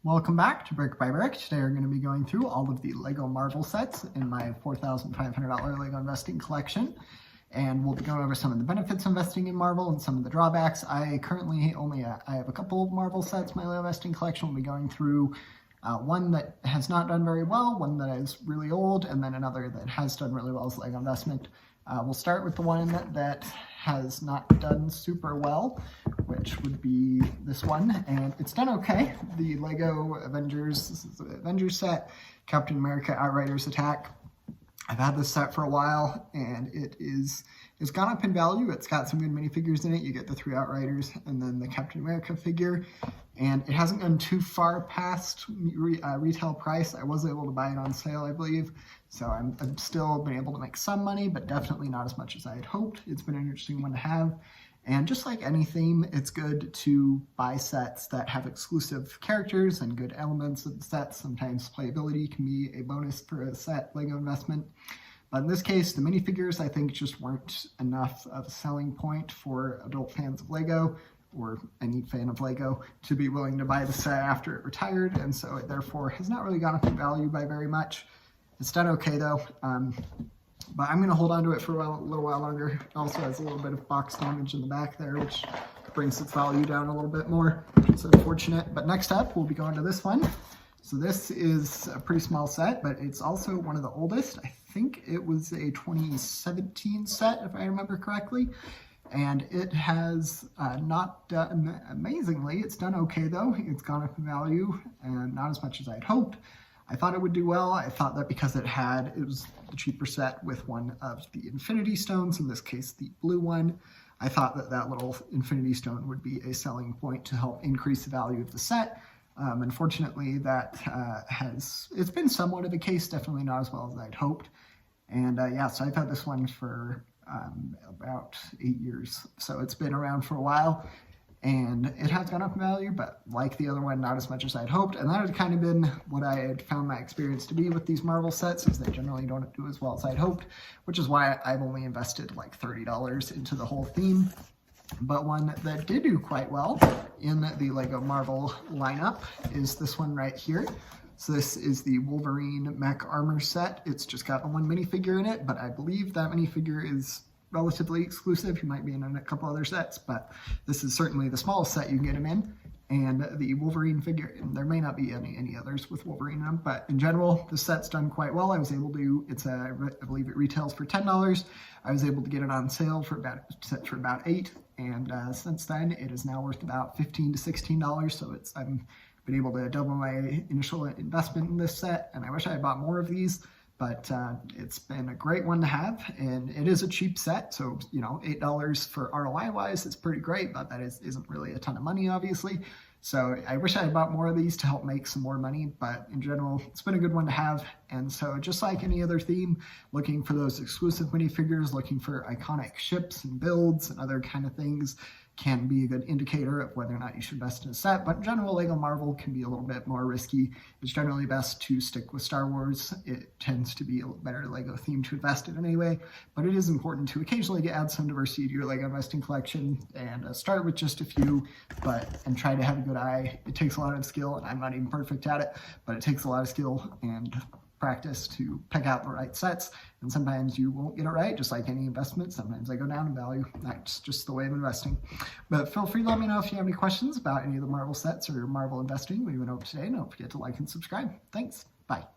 Welcome back to Brick by Brick. Today we're going to be going through all of the LEGO Marvel sets in my $4,500 LEGO investing collection. And we'll be going over some of the benefits of investing in Marvel and some of the drawbacks. I currently I have a couple of Marvel sets in my LEGO investing collection. We'll be going through one that has not done very well, one that is really old, and then another that has done really well as LEGO investment. We'll start with the one that has not done super well, which would be this one, and it's done okay. The LEGO Avengers, this is the Avengers set, Captain America Outriders Attack. I've had this set for a while, and it's gone up in value. It's got some good minifigures in it. You get the 3 Outriders and then the Captain America figure, and it hasn't gone too far past retail price. I was able to buy it on sale, I believe, so I'm still been able to make some money, but definitely not as much as I had hoped. It's been an interesting one to have. And just like any theme, it's good to buy sets that have exclusive characters and good elements of the set. Sometimes playability can be a bonus for a set LEGO investment. But in this case, the minifigures, I think, just weren't enough of a selling point for adult fans of LEGO, or any fan of LEGO, to be willing to buy the set after it retired, and so it therefore has not really gone up in value by very much. It's done okay, though. But I'm going to hold on to it for a little while longer. It also has a little bit of box damage in the back there, which brings its value down a little bit more. It's unfortunate. But next up, we'll be going to this one. So this is a pretty small set, but it's also one of the oldest. I think it was a 2017 set, if I remember correctly. And it has not done amazingly. It's done okay, though. It's gone up in value, and not as much as I'd hoped. I thought it would do well. I thought that because it was the cheaper set with one of the Infinity Stones, in this case the blue one, I thought that that little Infinity Stone would be a selling point to help increase the value of the set. Unfortunately, that it's been somewhat of a case, definitely not as well as I'd hoped. And yeah, so I've had this one for about 8 years, so it's been around for a while. And it has gone up in value, but like the other one, not as much as I'd hoped. And that had kind of been what I had found my experience to be with these Marvel sets, is they generally don't do as well as I'd hoped, which is why I've only invested like $30 into the whole theme. But one that did do quite well in the LEGO Marvel lineup is this one right here. So this is the Wolverine Mech Armor set. It's just got the one minifigure in it, but I believe that minifigure is relatively exclusive. He might be in a couple other sets, but this is certainly the smallest set you can get him in. And the Wolverine figure, and there may not be any others with Wolverine in them, but in general, the set's done quite well. I was able to, I believe it retails for $10. I was able to get it on sale for about $8, and since then, it is now worth about $15 to $16. So I've been able to double my initial investment in this set, and I wish I had bought more of these. But it's been a great one to have, and it is a cheap set, so $8 for ROI wise is pretty great, but that isn't really a ton of money, obviously. So I wish I had bought more of these to help make some more money, but in general, it's been a good one to have. And so just like any other theme, looking for those exclusive minifigures, looking for iconic ships and builds and other kind of things can be a good indicator of whether or not you should invest in a set. But in general, LEGO Marvel can be a little bit more risky. It's generally best to stick with Star Wars. It tends to be a better LEGO theme to invest in anyway, but it is important to occasionally add some diversity to your LEGO investing collection and start with just a few, and try to have a good eye. It takes a lot of skill, and I'm not even perfect at it, but it takes a lot of skill and practice to pick out the right sets, and sometimes you won't get it right, just like any investment. Sometimes they go down in value. That's just the way of investing. But feel free to let me know if you have any questions about any of the Marvel sets or Marvel investing we went over today. Don't forget to like and subscribe. Thanks. Bye.